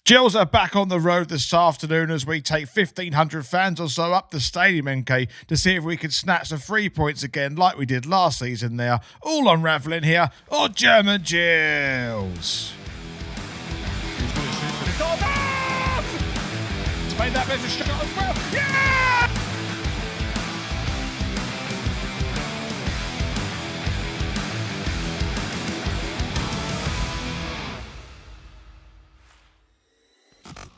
Gills are back on the road this afternoon as we take 1,500 fans or so up the stadium, MK, to see if we can snatch the 3 points again like we did last season there. All unravelling here on German Gills. It's made that better shot as well. Yeah!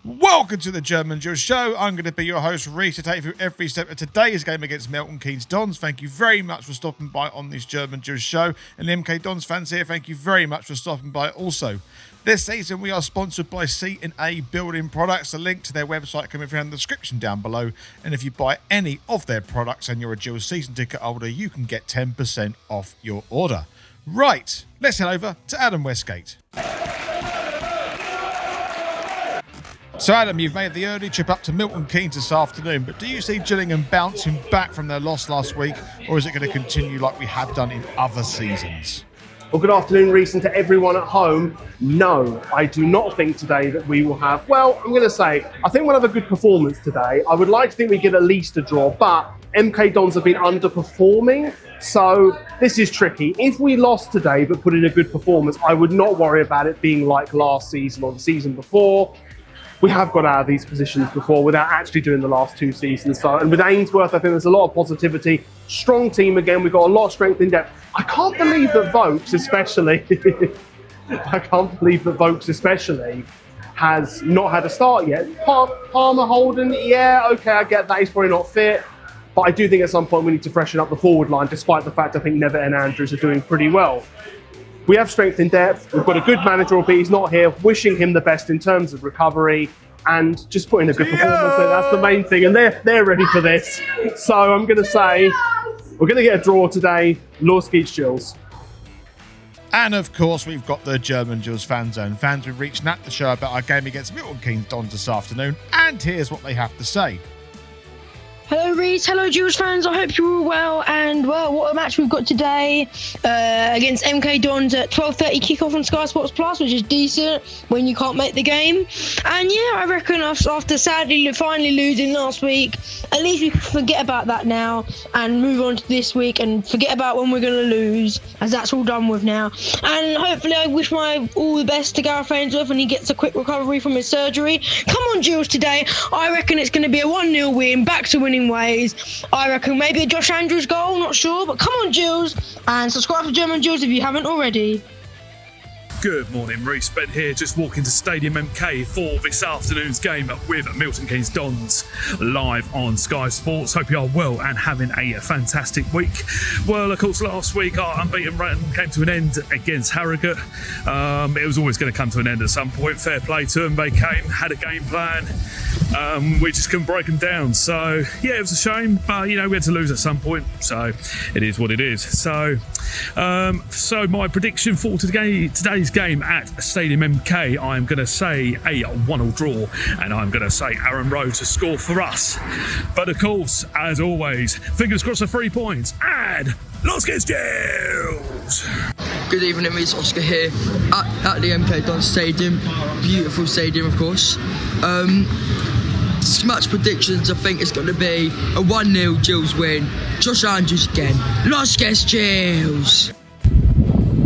Welcome to the German Gills Show. I'm going to be your host, Reece, to take you through every step of today's game against Milton Keynes Dons. Thank you very much for stopping by on this German Gills Show. And the MK Dons fans here, thank you very much for stopping by also. This season, we are sponsored by C&A Building Products. A link to their website can be found in the description down below. And if you buy any of their products and you're a Gills season ticket holder, you can get 10% off your order. Right, let's head over to Adam Wesgate. So Adam, you've made the early trip up to Milton Keynes this afternoon, but do you see Gillingham bouncing back from their loss last week, or is it going to continue like we have done in other seasons? Well, good afternoon, Reece, and to everyone at home. No, I do not think today that we will have, well, I'm going to say, I think we'll have a good performance today. I would like to think we get at least a draw, but MK Dons have been underperforming, so this is tricky. If we lost today but put in a good performance, I would not worry about it being like last season or the season before. We have got out of these positions before without actually doing the last two seasons. So, and with Ainsworth, I think there's a lot of positivity. Strong team again. We've got a lot of strength in depth. I can't believe that Vokes especially, has not had a start yet. Palmer, Holden, yeah, okay, I get that. He's probably not fit. But I do think at some point we need to freshen up the forward line, despite the fact I think Nevitt and Andrews are doing pretty well. We have strength in depth. We've got a good manager, albeit he's not here. Wishing him the best in terms of recovery and just putting a good performance. So that's the main thing, and they're ready for this. So I'm going to say we're going to get a draw today. Wesgate Gills. And of course, we've got the German Gills fan zone. Fans we've reached out to show about our game against Milton Keynes Dons this afternoon, and here's what they have to say. Hello Reece, hello Gills fans, I hope you're all well, and well, what a match we've got today against MK Dons at 12:30 kickoff on Sky Sports Plus, which is decent when you can't make the game. And yeah, I reckon after sadly finally losing last week, at least we can forget about that now and move on to this week and forget about when we're going to lose, as that's all done with now. And hopefully I wish all the best to Gareth Ainsworth when he gets a quick recovery from his surgery. Come on Gills today, I reckon it's going to be a 1-0 win, back to winning ways. I reckon maybe a Josh Andrews goal, not sure, but come on Gills, and subscribe to German Gills if you haven't already. Good morning, Reece. Ben here, just walking to Stadium MK for this afternoon's game with Milton Keynes Dons live on Sky Sports. Hope you are well and having a fantastic week. Well, of course, last week our unbeaten run came to an end against Harrogate. It was always going to come to an end at some point. Fair play to them. They came, had a game plan. We just couldn't break them down. So, yeah, it was a shame, but, we had to lose at some point. So, it is what it is. So my prediction for today's game at Stadium MK, I'm going to say a 1-1 draw, and I'm going to say Aaron Rowe to score for us. But of course, as always, fingers crossed for 3 points, and Wesgate Gills! Good evening, it's Oscar here at the MK Dons Stadium. Beautiful stadium, of course. Match predictions, I think it's going to be a 1-0 Gills win. Josh Andrews again. Wesgate Gills!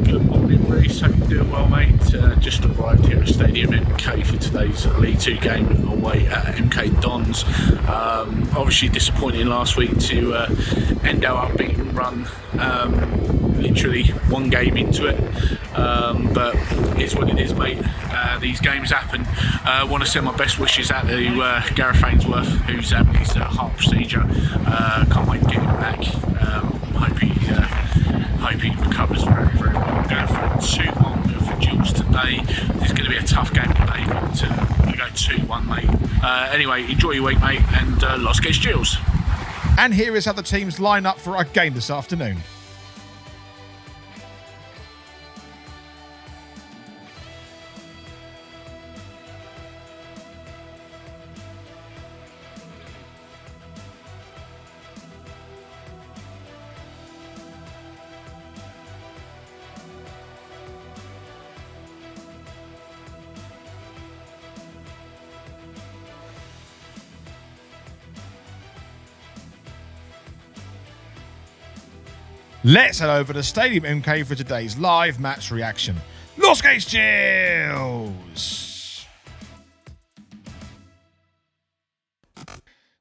Good morning, Reece. Hope you're doing well, mate. Just arrived here at Stadium MK for today's League 2 game away at MK Dons. Obviously disappointing last week to end our unbeaten run. Literally one game into it, but it's what it is, mate. These games happen. I want to send my best wishes out to Gareth Ainsworth, who's having his heart procedure. Can't wait to get him back. Hope he recovers very, very well. I'm going for a 2-1 for Gills today. It's going to be a tough game today, but I'm going to go 2-1, mate. Anyway, enjoy your week, mate, and Wesgate Gills. And here is how the teams line up for our game this afternoon. Let's head over to Stadium MK for today's live match reaction. Wesgate Gills!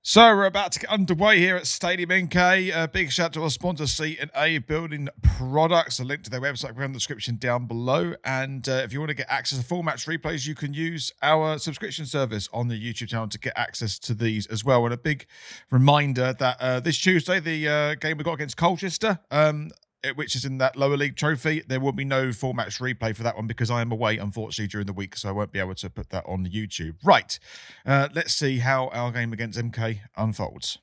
So we're about to get underway here at Stadium MK. A big shout out to our sponsor, C&A Building Products. A link to their website will be in the description down below. And if you want to get access to full match replays, you can use our subscription service on the YouTube channel to get access to these as well. And a big reminder that this Tuesday, the game we got against Colchester, which is in that lower league trophy, there will be no full match replay for that one because I am away, unfortunately, during the week, so I won't be able to put that on YouTube. Right, let's see how our game against MK unfolds.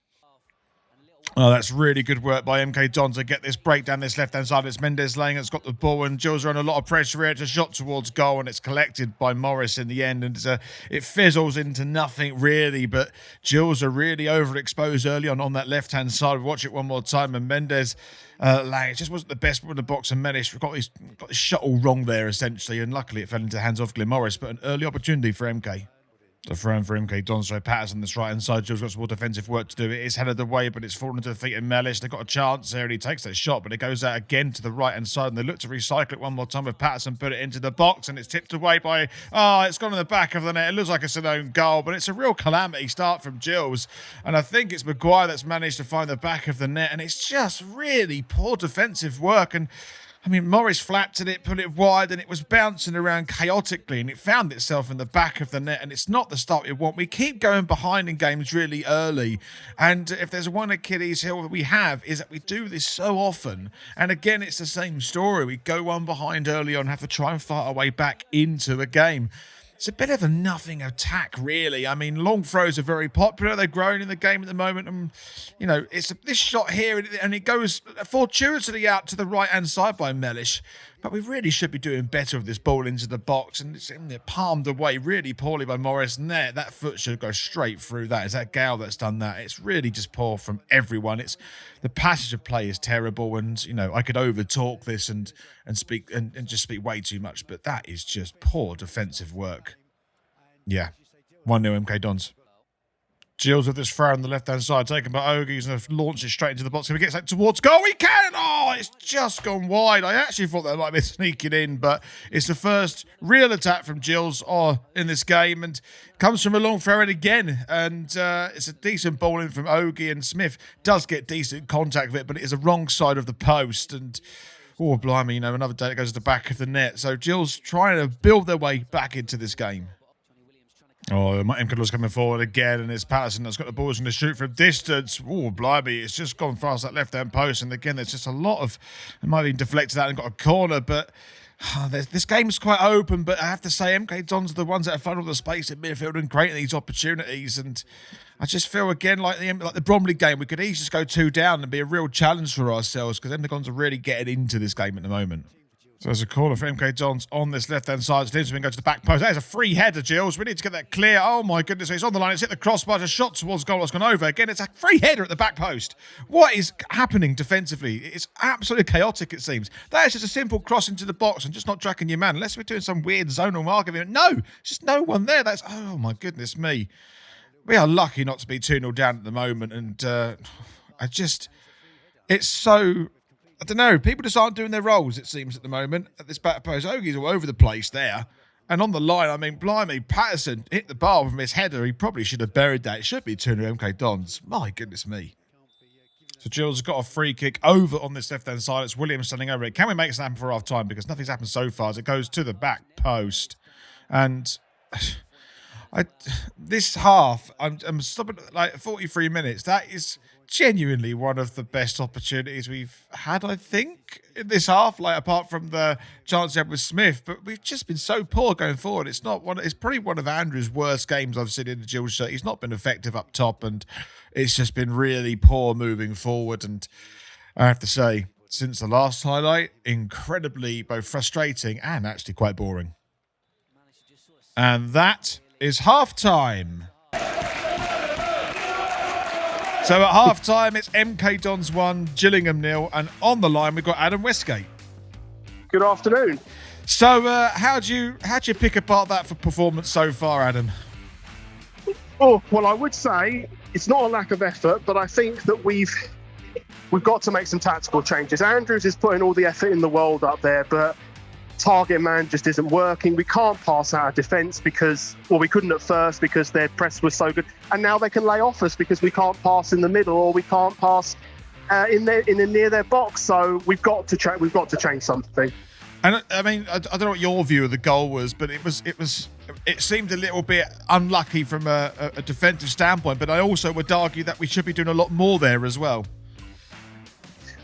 Oh, that's really good work by MK Dons to get this break down this left-hand side. It's Mendes laying, it's got the ball, and Gills are under a lot of pressure here. It's a shot towards goal, and it's collected by Morris in the end, and it fizzles into nothing, really, but Gills are really overexposed early on that left-hand side. Watch it one more time, and Mendes laying, it just wasn't the best one in the box, and Mendes got his shot all wrong there, essentially, and luckily it fell into the hands of Glenn Morris, but an early opportunity for MK. The throw for MK Dons, so Patterson, this right-hand side. Gills got some more defensive work to do. It is headed away, but it's fallen to the feet of Mellish. They've got a chance there, and he takes that shot, but it goes out again to the right-hand side, and they look to recycle it one more time with Patterson, put it into the box, and it's tipped away by... Oh, it's gone in the back of the net. It looks like it's an own goal, but it's a real calamity start from Gills, and I think it's Maguire that's managed to find the back of the net, and it's just really poor defensive work, and... I mean, Morris flapped at it, put it wide, and it was bouncing around chaotically, and it found itself in the back of the net, and it's not the start we want. We keep going behind in games really early, and if there's one Achilles heel that we have, is that we do this so often, and again, it's the same story. We go one behind early on, have to try and fight our way back into a game. It's a bit of a nothing attack, really. I mean, long throws are very popular. They're growing in the game at the moment. And, you know, it's this shot here, and it goes fortuitously out to the right-hand side by Mellish. But we really should be doing better with this ball into the box. And it's palmed away really poorly by Morris. And that foot should go straight through that. It's that Gale that's done that. It's really just poor from everyone. It's the passage of play is terrible. And, you know, I could over-talk this and speak and just speak way too much. But that is just poor defensive work. Yeah. 1-0 MK Dons. Gills with this throw on the left-hand side, taken by Ogie. He's going to launch it straight into the box. If he gets that towards goal, he can! Oh, it's just gone wide. I actually thought that might be sneaking in, but it's the first real attack from Gills in this game, and comes from a long throw in again. And it's a decent ball in from Ogie, and Smith does get decent contact with it, but it is the wrong side of the post. And oh, blimey, you know, another day it goes to the back of the net. So Gills trying to build their way back into this game. Oh, MK coming forward again, and it's Patterson that's got the ball, going to shoot from distance. Oh, blimey, it's just gone past that left-hand post, and again, there's just a lot of... It might have even deflected that and got a corner, but this game's quite open, but I have to say, MK Dons are the ones that have funneled the space in midfield and creating these opportunities, and I just feel, again, like the Bromley game, we could easily just go 2 down and be a real challenge for ourselves, because MK Dons are really getting into this game at the moment. So there's a corner for MK Dons on this left-hand side. Lindsay goes to the back post. That is a free header, Gills. We need to get that clear. Oh, my goodness. It's on the line. It's hit the crossbar. It's a shot towards goal. It's gone over. Again, it's a free header at the back post. What is happening defensively? It's absolutely chaotic, it seems. That is just a simple cross into the box and just not tracking your man. Unless we're doing some weird zonal marking. No, just no one there. That's, oh, my goodness me. We are lucky not to be 2-0 down at the moment. And it's so... I don't know, people just aren't doing their roles, it seems, at the moment, at this back post. Ogie's all over the place there. And on the line, I mean, blimey, Patterson hit the bar from his header. He probably should have buried that. It should be 2-0 MK Dons. My goodness me. So Gills has got a free kick over on this left-hand side. It's Williams standing over it. Can we make something happen for half-time? Because nothing's happened so far as it goes to the back post. And... this half, I'm stopping at like 43 minutes. That is genuinely one of the best opportunities we've had, I think, in this half. Like apart from the chance we had with Smith, but we've just been so poor going forward. It's probably one of Andrew's worst games I've seen in the Gills shirt. He's not been effective up top, and it's just been really poor moving forward. And I have to say, since the last highlight, incredibly both frustrating and actually quite boring. And that is half-time. So at half-time, it's MK Dons 1, Gillingham 0, and on the line, we've got Adam Wesgate. Good afternoon. So how'd you pick apart that for performance so far, Adam? Oh, well, I would say it's not a lack of effort, but I think that we've got to make some tactical changes. Andrews is putting all the effort in the world up there, but target man just isn't working. We can't pass out of defence because, well, we couldn't at first because their press was so good, and now they can lay off us because we can't pass in the middle or we can't pass near their box. So we've got to change something. And I mean, I don't know what your view of the goal was, but it seemed a little bit unlucky from a defensive standpoint. But I also would argue that we should be doing a lot more there as well.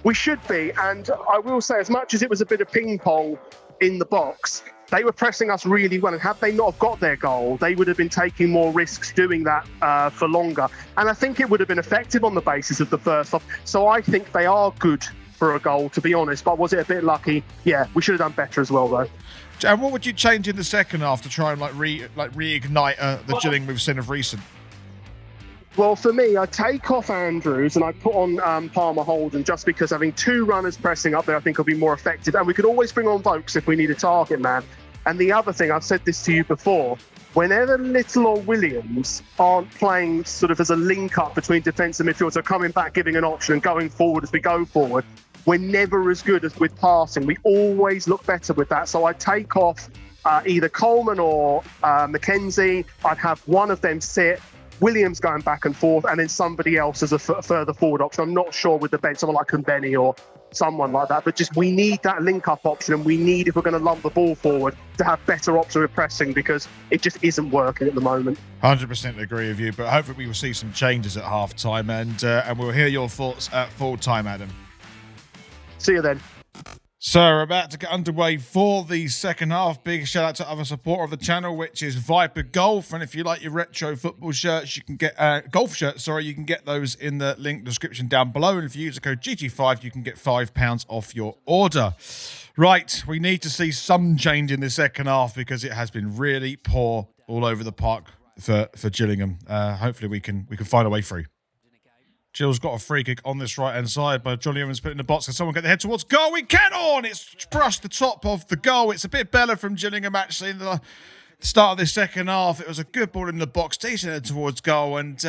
We should be, and I will say, as much as it was a bit of ping pong in the box, they were pressing us really well, and had they not have got their goal, they would have been taking more risks doing that for longer. And I think it would have been effective on the basis of the first half. So I think they are good for a goal, to be honest. But was it a bit lucky? Yeah, we should have done better as well, though. And what would you change in the second half to try and reignite the Gillingham we've seen of recent? Well, for me, I take off Andrews and I put on Palmer Holden, just because having two runners pressing up there I think will be more effective. And we could always bring on Vokes if we need a target man. And the other thing, I've said this to you before, whenever Little or Williams aren't playing sort of as a link-up between defence and midfield, so coming back, giving an option and going forward as we go forward, we're never as good as with passing. We always look better with that. So I take off either Coleman or Mackenzie. I'd have one of them sit, Williams going back and forth, and then somebody else as a further forward option. I'm not sure with the bench, someone like Kumbeni or someone like that, but just we need that link-up option, and we need, if we're going to lump the ball forward, to have better options with pressing, because it just isn't working at the moment. 100% agree with you, but hopefully we will see some changes at half-time, and we'll hear your thoughts at full-time, Adam. See you then. So we're about to get underway for the second half. Big shout out to other supporter of the channel, which is Viper Golf. And if you like your retro football shirts, you can get golf shirts. You can get those in the link description down below. And if you use the code GG5, you can get £5 off your order. Right, we need to see some change in the second half because it has been really poor all over the park for Gillingham. Hopefully we can find a way through. Gills got a free kick on this right-hand side, but Johnny Evans put it in the box. Can someone get the head towards goal? We can on! It's brushed the top of the goal. It's a bit better from Gillingham, actually, in the start of this second half. It was a good ball in the box, decent head towards goal, and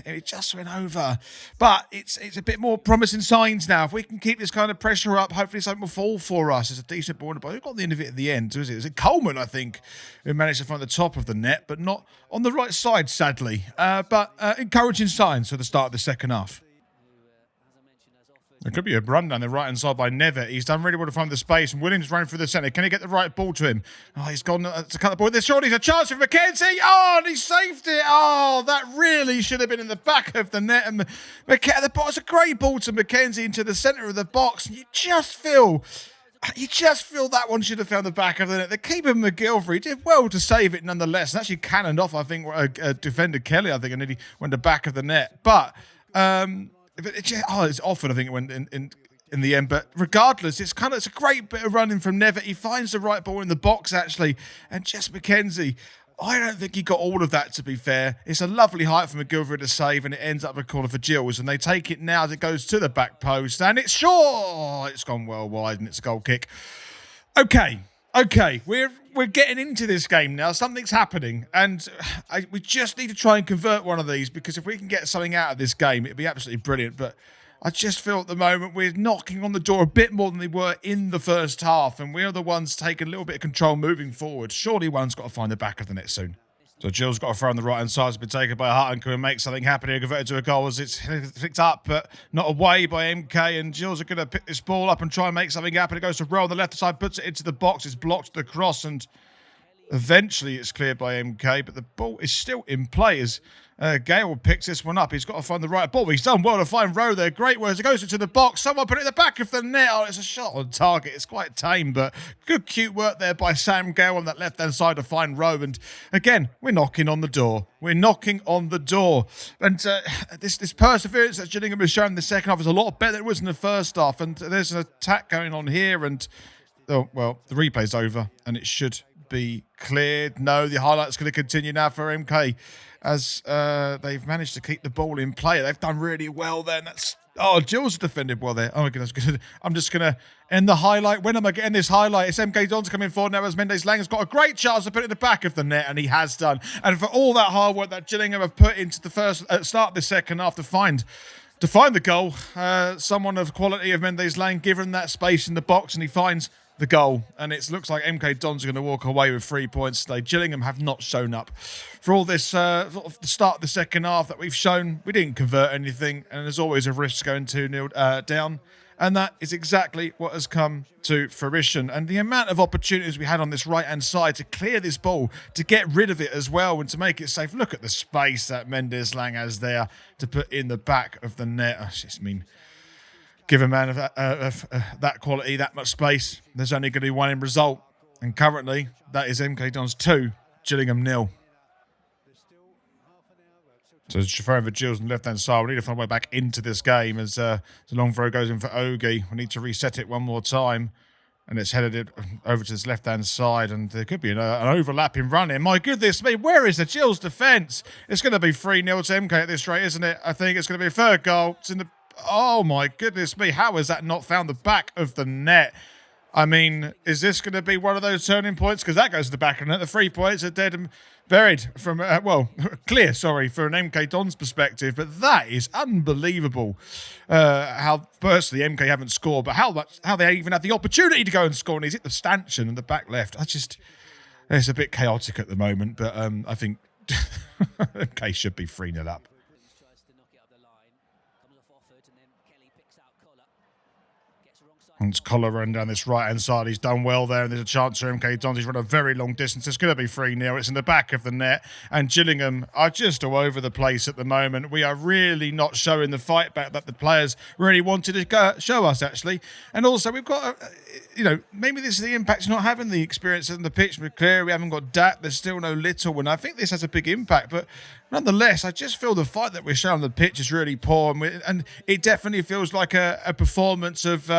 it just went over. But it's a bit more promising signs now. If we can keep this kind of pressure up, hopefully something will fall for us. It's a decent ball in the box. Who got the end of it at the end? Was it Coleman, I think, who managed to find the top of the net, but not on the right side, sadly. But encouraging signs for the start of the second half. There could be a run down the right-hand side by Nevitt. He's done really well to find the space, and Williams running through the centre. Can he get the right ball to him? Oh, he's gone to cut the ball. There's surely a chance for Mackenzie. Oh, and he saved it. Oh, that really should have been in the back of the net. And it's a great ball to Mackenzie into the centre of the box. You just feel that one should have found the back of the net. The keeper, McGilvery, did well to save it nonetheless. And actually cannoned off, I think, defender Kelly, I think, and nearly went the back of the net. But it's offered, I think it went in the end. But regardless, it's a great bit of running from Nevitt. He finds the right ball in the box, actually. And Jess Mackenzie, I don't think he got all of that, to be fair. It's a lovely height for McGilvery to save, and it ends up a corner for Gills. And they take it now as it goes to the back post. And it's short. It's gone well wide, and it's a goal kick. Okay, we're getting into this game now. Something's happening, and we just need to try and convert one of these, because if we can get something out of this game, it'd be absolutely brilliant. But I just feel at the moment we're knocking on the door a bit more than they were in the first half, and we're the ones taking a little bit of control moving forward. Surely one's got to find the back of the net soon. So Gills got a throw on the right-hand side. It's been taken by Hart and can make something happen here, converted to a goal as it's picked up, but not away by MK. And Gills are going to pick this ball up and try and make something happen. It goes to Rowe on the left side, puts it into the box. It's blocked the cross, and eventually it's cleared by MK, but the ball is still in play as Gale picks this one up. He's got to find the right ball. He's done well to find Rowe there. Great work as it goes into the box. Someone put it in the back of the net. Oh, it's a shot on target. It's quite tame, but good, cute work there by Sam Gale on that left-hand side to find Rowe. And again, we're knocking on the door. And this perseverance that Gillingham has shown in the second half is a lot better than it was in the first half. And there's an attack going on here. And, the replay's over, and it should be cleared. No, the highlight's going to continue now for MK as they've managed to keep the ball in play. They've done really well there. Gills defended well there. Oh my goodness. I'm just going to end the highlight. When am I getting this highlight? It's MK Dons coming forward now as Mendes Lang has got a great chance to put it in the back of the net, and he has done. And for all that hard work that Gillingham have put into the first start of the second half to find to find the goal. Someone of quality of Mendes Lane given that space in the box and he finds the goal. And it looks like MK Dons are going to walk away with 3 points today. Gillingham have not shown up. For all this, sort of the start of the second half that we've shown, we didn't convert anything. And there's always a risk going 2-0 down. And that is exactly what has come to fruition. And the amount of opportunities we had on this right-hand side to clear this ball, to get rid of it as well and to make it safe. Look at the space that Mendes Lang has there to put in the back of the net. I just mean, give a man of that quality, that much space, there's only going to be one end result. And currently, that is MK Dons 2, Gillingham 0. So it's referring for Gills on the left-hand side. We need to find a way back into this game as the long throw goes in for Ogie. We need to reset it one more time. And it's headed over to this left-hand side. And there could be an overlapping run here. My goodness me, where is the Gills defence? It's going to be 3-0 to MK at this rate, isn't it? I think it's going to be a third goal. It's in the... Oh, my goodness me. How has that not found the back of the net? I mean, is this going to be one of those turning points? Because that goes to the back of the net. The 3 points are dead and buried from, clear, sorry, for an MK Dons perspective. But that is unbelievable how, firstly, MK haven't scored, but how they even had the opportunity to go and score. And he's hit the stanchion in the back left. It's a bit chaotic at the moment, but I think MK should be 3-0 up. And it's Collar running down this right-hand side. He's done well there, and there's a chance for MK Dons. He's run a very long distance. It's going to be 3-0. It's in the back of the net, and Gillingham are just all over the place at the moment. We are really not showing the fight back that the players really wanted to show us, actually. And also, we've got, maybe this is the impact of not having the experience on the pitch. We're clear, we haven't got Dat. There's still no Little, and I think this has a big impact. But nonetheless, I just feel the fight that we're showing on the pitch is really poor, and it definitely feels like a performance of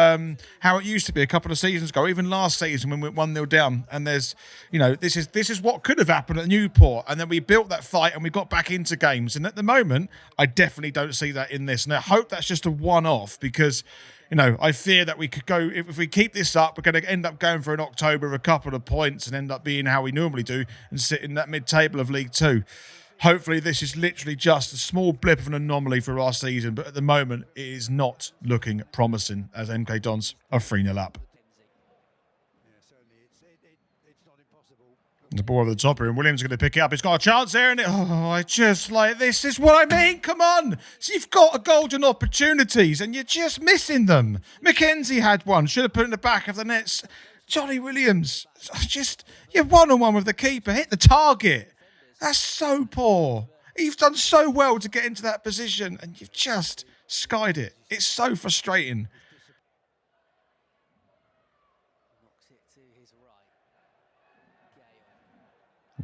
how it used to be a couple of seasons ago, even last season when we went 1-0 down. And there's, this is what could have happened at Newport, and then we built that fight and we got back into games. And at the moment, I definitely don't see that in this, and I hope that's just a one-off because. I fear that we could go, if we keep this up, we're going to end up going for an October of a couple of points and end up being how we normally do and sit in that mid-table of League 2. Hopefully this is literally just a small blip of an anomaly for our season, but at the moment it is not looking promising as MK Dons are 3-0 up. The ball over the top here, and Williams is going to pick it up. He's got a chance there, and this is what I mean. Come on. So you've got golden opportunities, and you're just missing them. Mackenzie had one. Should have put it in the back of the nets. Johnny Williams, you're one-on-one with the keeper. Hit the target. That's so poor. You've done so well to get into that position, and you've just skied it. It's so frustrating.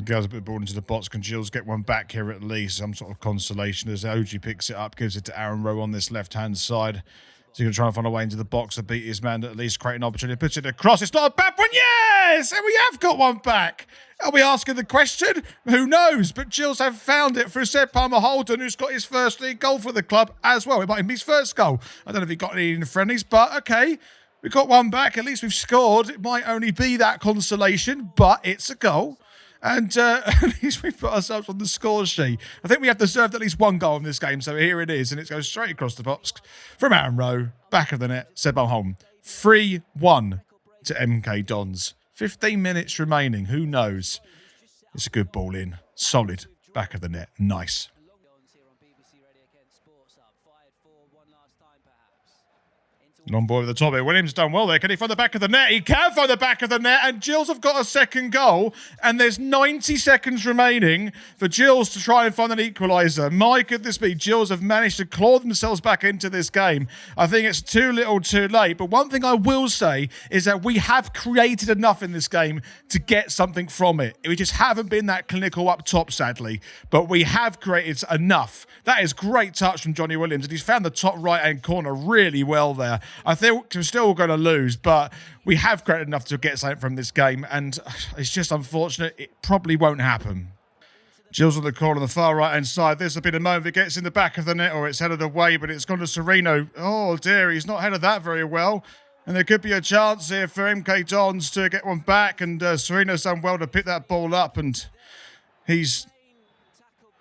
Goes a bit of ball into the box. Can Gills get one back here at least? Some sort of consolation as OG picks it up, gives it to Aaron Rowe on this left-hand side. So he's going to try and find a way into the box to beat his man, at least create an opportunity. Puts it across. It's not a bad one. Yes! And we have got one back. Are we asking the question? Who knows? But Gills have found it for Seb Palmer-Holden, who's got his first league goal for the club as well. It might be his first goal. I don't know if he got any in the friendlies, but okay. We've got one back. At least we've scored. It might only be that consolation, but it's a goal. And at least we've put ourselves on the score sheet. I think we have deserved at least one goal in this game. So here it is. And it goes straight across the box from Aaron Rowe. Back of the net. Seb Palmer-Holden. 3-1 to MK Dons. 15 minutes remaining. Who knows? It's a good ball in. Solid. Back of the net. Nice. Long ball at the top here. Williams done well there. Can he find the back of the net? He can find the back of the net. And Gills have got a second goal. And there's 90 seconds remaining for Gills to try and find an equaliser. My goodness me. Gills have managed to claw themselves back into this game. I think it's too little too late. But one thing I will say is that we have created enough in this game to get something from it. We just haven't been that clinical up top, sadly. But we have created enough. That is great touch from Johnny Williams. And he's found the top right-hand corner really well there. I think we're still going to lose, but we have created enough to get something from this game, and it's just unfortunate. It probably won't happen. Gills on the corner on the far right-hand side. There's a bit of moment. It gets in the back of the net, or it's headed away, but it's gone to Sereno. Oh, dear, he's not headed that very well. And there could be a chance here for MK Dons to get one back, and Sereno's done well to pick that ball up, and he's...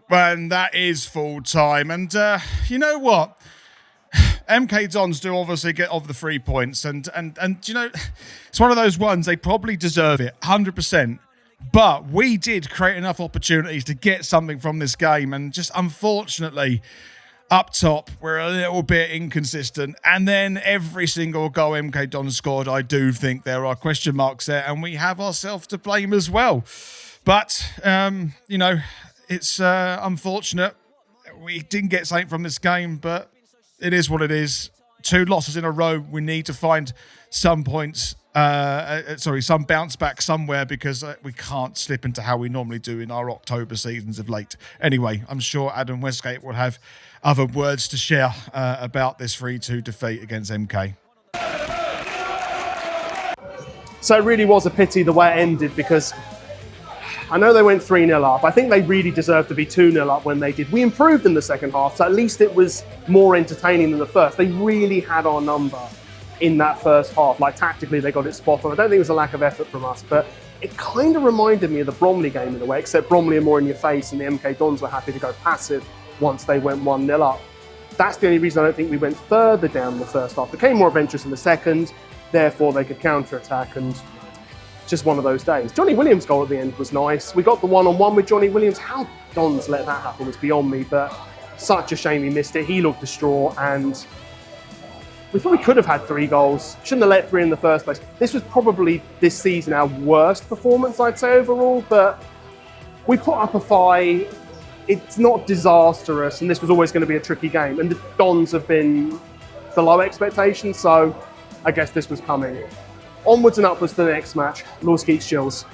And that is full time. And you know what? MK Dons do obviously get off the 3 points, and you know, it's one of those ones, they probably deserve it, 100%. But we did create enough opportunities to get something from this game, and just unfortunately, up top, we're a little bit inconsistent. And then every single goal MK Dons scored, I do think there are question marks there, and we have ourselves to blame as well. But, you know, it's unfortunate. We didn't get something from this game, but it is what it is. 2 losses in a row. We need to find some points, some bounce back somewhere, because we can't slip into how we normally do in our October seasons of late. Anyway, I'm sure Adam Wesgate will have other words to share about this 3-2 defeat against MK. So it really was a pity the way it ended, because I know they went 3-0 up. I think they really deserved to be 2-0 up when they did. We improved in the second half, so at least it was more entertaining than the first. They really had our number in that first half. Like, tactically, they got it spot on. I don't think it was a lack of effort from us, but it kind of reminded me of the Bromley game in a way, except Bromley are more in your face and the MK Dons were happy to go passive once they went 1-0 up. That's the only reason I don't think we went further down the first half. Became more adventurous in the second, therefore they could counter-attack, and just one of those days. Johnny Williams' goal at the end was nice. We got the one-on-one with Johnny Williams. How Dons let that happen was beyond me, but such a shame he missed it. He looked distraught, and we thought we could have had 3 goals. Shouldn't have let 3 in the first place. This was probably this season our worst performance, I'd say, overall, but we put up a fight. It's not disastrous, and this was always going to be a tricky game, and the Dons have been below expectations, so I guess this was coming. Onwards and upwards to the next match. Wesgate Gills.